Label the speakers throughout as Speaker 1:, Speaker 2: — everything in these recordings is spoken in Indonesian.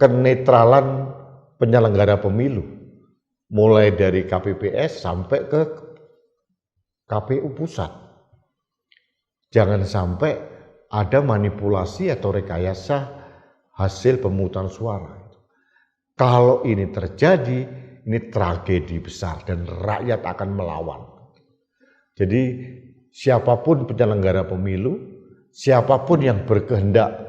Speaker 1: kenetralan penyelenggara pemilu, mulai dari KPPS sampai ke KPU pusat. Jangan sampai ada manipulasi atau rekayasa hasil pemungutan suara. Kalau ini terjadi, ini tragedi besar dan rakyat akan melawan. Jadi siapapun penyelenggara pemilu, siapapun yang berkehendak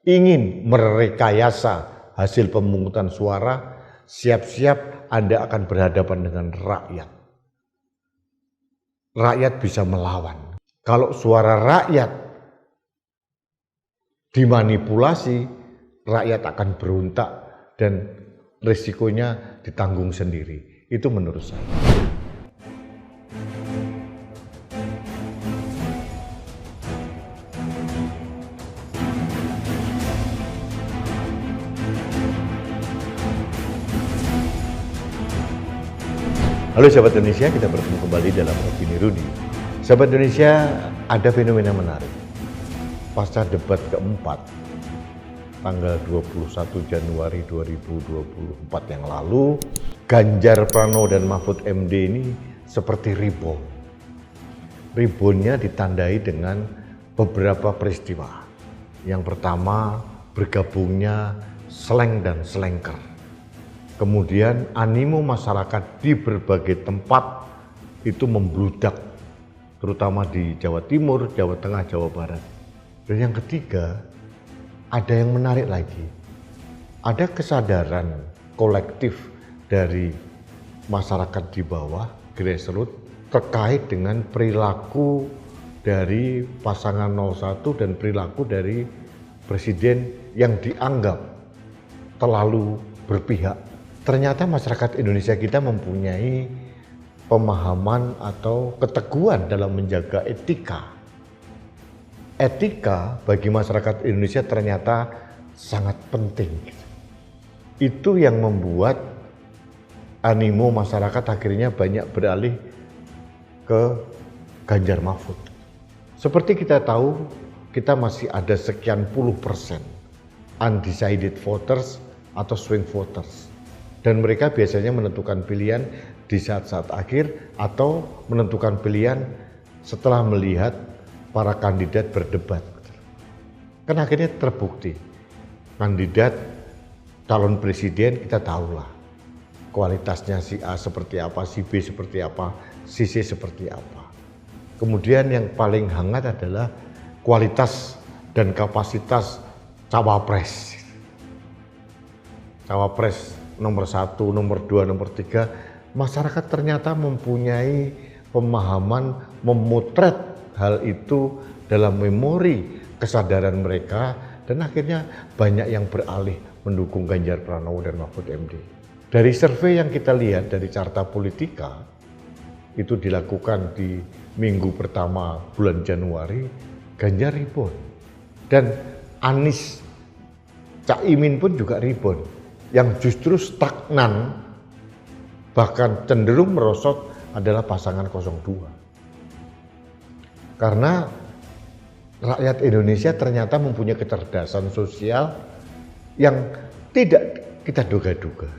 Speaker 1: ingin merekayasa hasil pemungutan suara, siap-siap Anda akan berhadapan dengan rakyat. Rakyat bisa melawan. Kalau suara rakyat dimanipulasi, rakyat akan berontak dan risikonya ditanggung sendiri. Itu menurut saya. Halo sahabat Indonesia, kita bertemu kembali dalam Opini Rudy. Sahabat Indonesia, ada fenomena menarik. Pasca debat keempat, tanggal 21 Januari 2024 yang lalu, Ganjar Pranowo dan Mahfud MD ini seperti rebound. Reboundnya ditandai dengan beberapa peristiwa. Yang pertama, bergabungnya Sleng dan Slengker. Kemudian animo masyarakat di berbagai tempat itu membludak, terutama di Jawa Timur, Jawa Tengah, Jawa Barat. Dan yang ketiga, ada yang menarik lagi. Ada kesadaran kolektif dari masyarakat di bawah, grassroots, terkait dengan perilaku dari pasangan 01 dan perilaku dari presiden yang dianggap terlalu berpihak. Ternyata masyarakat Indonesia kita mempunyai pemahaman atau keteguhan dalam menjaga etika. Etika bagi masyarakat Indonesia ternyata sangat penting. Itu yang membuat animo masyarakat akhirnya banyak beralih ke Ganjar Mahfud. Seperti kita tahu, kita masih ada sekian puluh persen undecided voters atau swing voters. Dan mereka biasanya menentukan pilihan di saat-saat akhir atau menentukan pilihan setelah melihat para kandidat berdebat. Kan akhirnya terbukti, kandidat calon presiden kita tahulah kualitasnya si A seperti apa, si B seperti apa, si C seperti apa. Kemudian yang paling hangat adalah kualitas dan kapasitas cawapres. Cawapres nomor 1, nomor 2, nomor 3, masyarakat ternyata mempunyai pemahaman memotret hal itu dalam memori kesadaran mereka dan akhirnya banyak yang beralih mendukung Ganjar Pranowo dan Mahfud MD. Dari survei yang kita lihat dari Carta Politika, itu dilakukan di minggu pertama bulan Januari, Ganjar rebound. Dan Anies Caimin pun juga rebound. Yang justru stagnan bahkan cenderung merosot adalah pasangan 02. Karena rakyat Indonesia ternyata mempunyai kecerdasan sosial yang tidak kita duga-duga.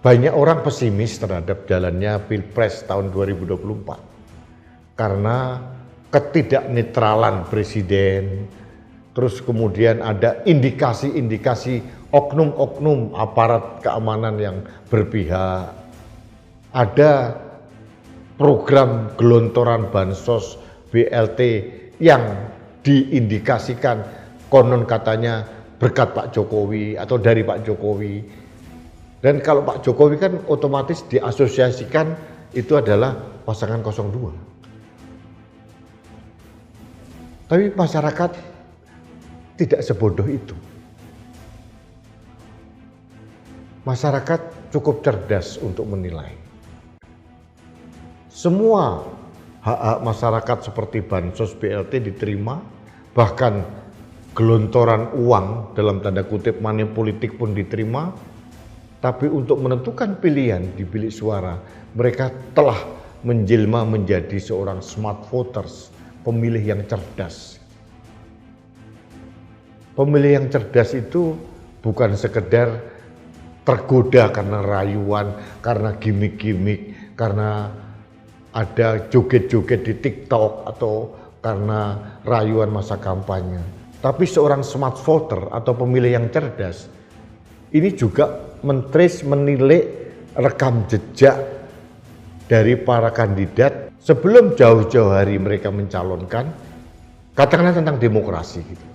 Speaker 1: Banyak orang pesimis terhadap jalannya Pilpres tahun 2024 karena ketidaknetralan presiden. Terus kemudian ada indikasi-indikasi oknum-oknum aparat keamanan yang berpihak. Ada program gelontoran bansos BLT yang diindikasikan konon katanya berkat Pak Jokowi atau dari Pak Jokowi. Dan kalau Pak Jokowi kan otomatis diasosiasikan itu adalah pasangan 02. Tapi masyarakat tidak sebodoh itu. Masyarakat cukup cerdas untuk menilai. Semua hak-hak masyarakat seperti bansos BLT diterima, bahkan gelontoran uang dalam tanda kutip money politik pun diterima, tapi untuk menentukan pilihan di bilik suara, mereka telah menjelma menjadi seorang smart voters, pemilih yang cerdas. Pemilih yang cerdas itu bukan sekedar tergoda karena rayuan, karena gimmick-gimmick, karena ada joget-joget di TikTok atau karena rayuan masa kampanye. Tapi seorang smart voter atau pemilih yang cerdas ini juga menilai rekam jejak dari para kandidat sebelum jauh-jauh hari mereka mencalonkan, katakanlah tentang demokrasi gitu.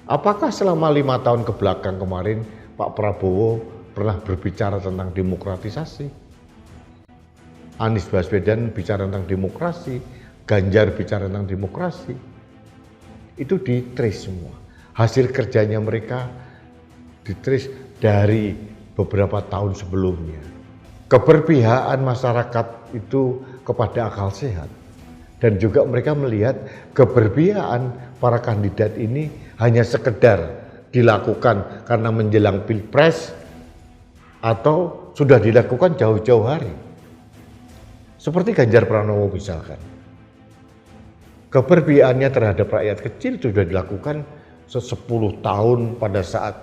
Speaker 1: Apakah selama 5 tahun ke belakang kemarin Pak Prabowo pernah berbicara tentang demokratisasi? Anies Baswedan bicara tentang demokrasi, Ganjar bicara tentang demokrasi. Itu di-trace semua. Hasil kerjanya mereka di-trace dari beberapa tahun sebelumnya. Keberpihakan masyarakat itu kepada akal sehat. Dan juga mereka melihat keberpihakan para kandidat ini hanya sekedar dilakukan karena menjelang pilpres atau sudah dilakukan jauh-jauh hari. Seperti Ganjar Pranowo misalkan. Keberpihakannya terhadap rakyat kecil sudah dilakukan 10 tahun pada saat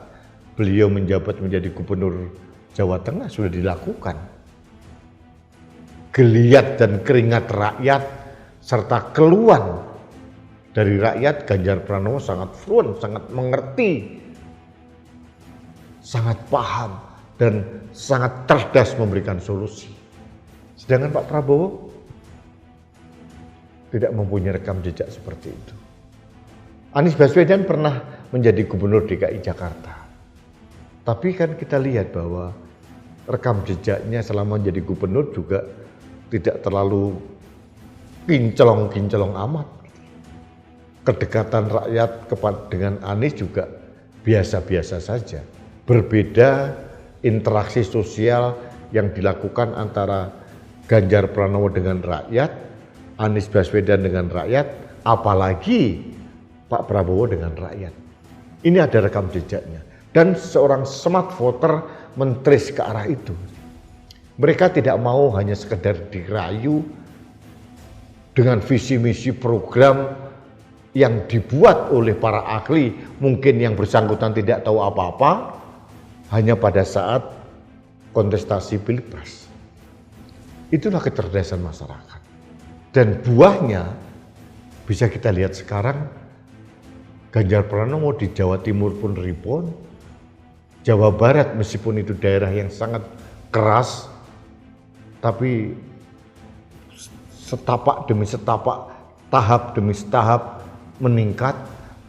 Speaker 1: beliau menjabat menjadi gubernur Jawa Tengah sudah dilakukan. Geliat dan keringat rakyat serta keluhan dari rakyat, Ganjar Pranowo sangat fluent, sangat mengerti, sangat paham, dan sangat cerdas memberikan solusi. Sedangkan Pak Prabowo tidak mempunyai rekam jejak seperti itu. Anies Baswedan pernah menjadi gubernur DKI Jakarta. Tapi kan kita lihat bahwa rekam jejaknya selama menjadi gubernur juga tidak terlalu kinclong amat. Kedekatan rakyat dengan Anies juga biasa-biasa saja. Berbeda interaksi sosial yang dilakukan antara Ganjar Pranowo dengan rakyat, Anies Baswedan dengan rakyat, apalagi Pak Prabowo dengan rakyat. Ini ada rekam jejaknya. Dan seorang smart voter men-trace ke arah itu. Mereka tidak mau hanya sekedar dirayu dengan visi misi program yang dibuat oleh para ahli, mungkin yang bersangkutan tidak tahu apa-apa, hanya pada saat kontestasi pilpres. Itulah kecerdasan masyarakat. Dan buahnya bisa kita lihat sekarang, Ganjar Pranowo di Jawa Timur pun rebound, Jawa Barat meskipun itu daerah yang sangat keras, tapi setapak demi setapak, tahap demi tahap meningkat.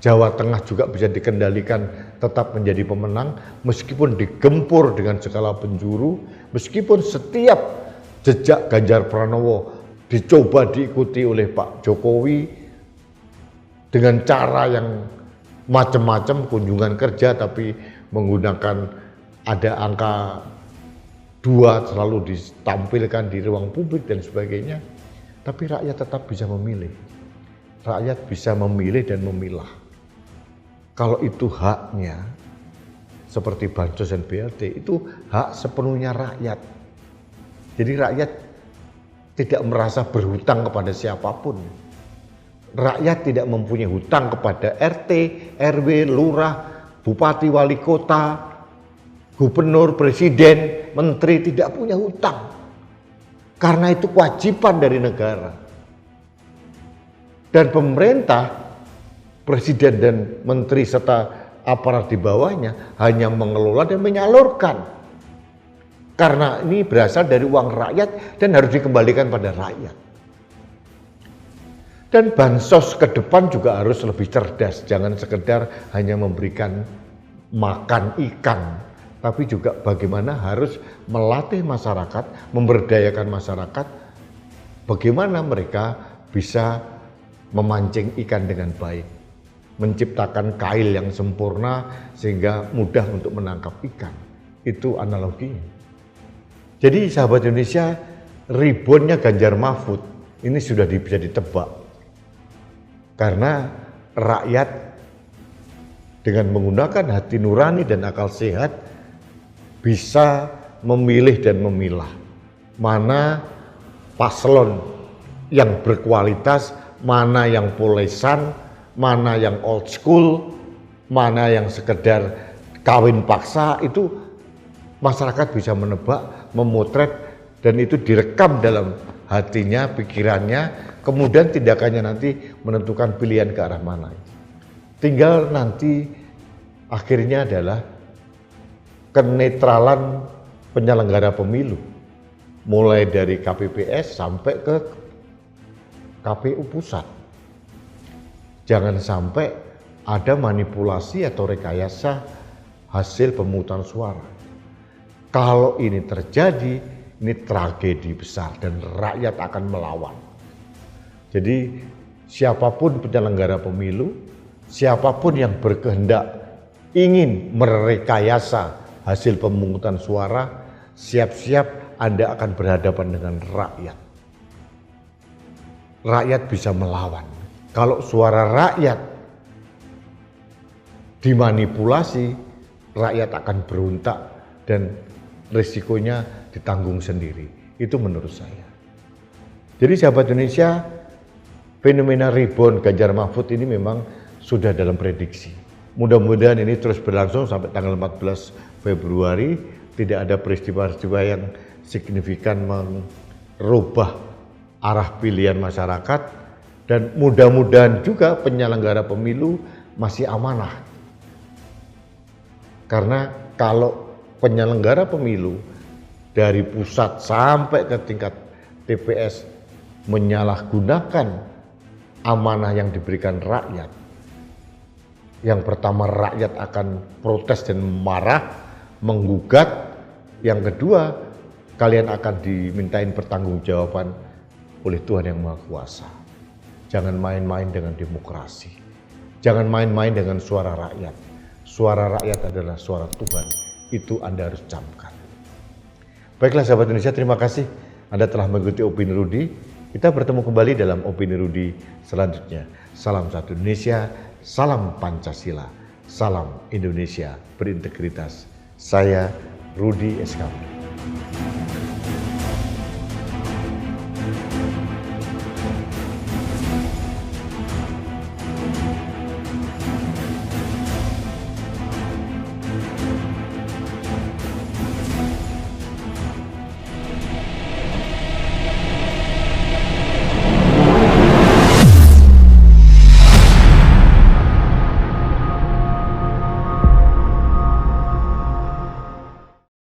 Speaker 1: Jawa Tengah juga bisa dikendalikan tetap menjadi pemenang meskipun digempur dengan segala penjuru, meskipun setiap jejak Ganjar Pranowo dicoba diikuti oleh Pak Jokowi dengan cara yang macam-macam, kunjungan kerja tapi menggunakan ada angka 2 selalu ditampilkan di ruang publik dan sebagainya, tapi rakyat tetap bisa memilih. Rakyat bisa memilih dan memilah. Kalau itu haknya, seperti bansos dan BLT, itu hak sepenuhnya rakyat. Jadi rakyat tidak merasa berhutang kepada siapapun. Rakyat tidak mempunyai hutang kepada RT, RW, lurah, bupati, wali kota, gubernur, presiden, menteri, tidak punya hutang. Karena itu kewajiban dari negara. Dan pemerintah, presiden dan menteri serta aparat di bawahnya hanya mengelola dan menyalurkan. Karena ini berasal dari uang rakyat dan harus dikembalikan pada rakyat. Dan bansos ke depan juga harus lebih cerdas, jangan sekedar hanya memberikan makan ikan, tapi juga bagaimana harus melatih masyarakat, memberdayakan masyarakat, bagaimana mereka bisa memancing ikan dengan baik, menciptakan kail yang sempurna sehingga mudah untuk menangkap ikan. Itu analoginya. Jadi sahabat Indonesia, reboundnya Ganjar Mahfud ini sudah bisa ditebak. Karena rakyat dengan menggunakan hati nurani dan akal sehat bisa memilih dan memilah mana paslon yang berkualitas, mana yang polesan, mana yang old school, mana yang sekedar kawin paksa, itu masyarakat bisa menebak, memotret, dan itu direkam dalam hatinya, pikirannya, kemudian tindakannya nanti menentukan pilihan ke arah mana. Tinggal nanti akhirnya adalah kenetralan penyelenggara pemilu, mulai dari KPPS sampai ke KPU pusat. Jangan sampai ada manipulasi atau rekayasa hasil pemungutan suara. Kalau ini terjadi, ini tragedi besar dan rakyat akan melawan. Jadi siapapun penyelenggara pemilu, siapapun yang berkehendak ingin merekayasa hasil pemungutan suara, siap-siap Anda akan berhadapan dengan rakyat. Rakyat bisa melawan. Kalau suara rakyat dimanipulasi, rakyat akan berontak dan risikonya ditanggung sendiri. Itu menurut saya. Jadi sahabat Indonesia, fenomena rebound Ganjar Mahfud ini memang sudah dalam prediksi. Mudah-mudahan ini terus berlangsung sampai tanggal 14 Februari, tidak ada peristiwa-peristiwa yang signifikan merubah arah pilihan masyarakat, dan mudah-mudahan juga penyelenggara pemilu masih amanah. Karena kalau penyelenggara pemilu dari pusat sampai ke tingkat TPS menyalahgunakan amanah yang diberikan rakyat, yang pertama rakyat akan protes dan marah, menggugat. Yang kedua, kalian akan dimintain pertanggungjawaban oleh Tuhan Yang Maha Kuasa. Jangan main-main dengan demokrasi. Jangan main-main dengan suara rakyat. Suara rakyat adalah suara Tuhan. Itu Anda harus camkan. Baiklah sahabat Indonesia, terima kasih Anda telah mengikuti Opini Rudi. Kita bertemu kembali dalam Opini Rudi selanjutnya. Salam satu Indonesia, salam Pancasila, salam Indonesia berintegritas. Saya Rudi SKP.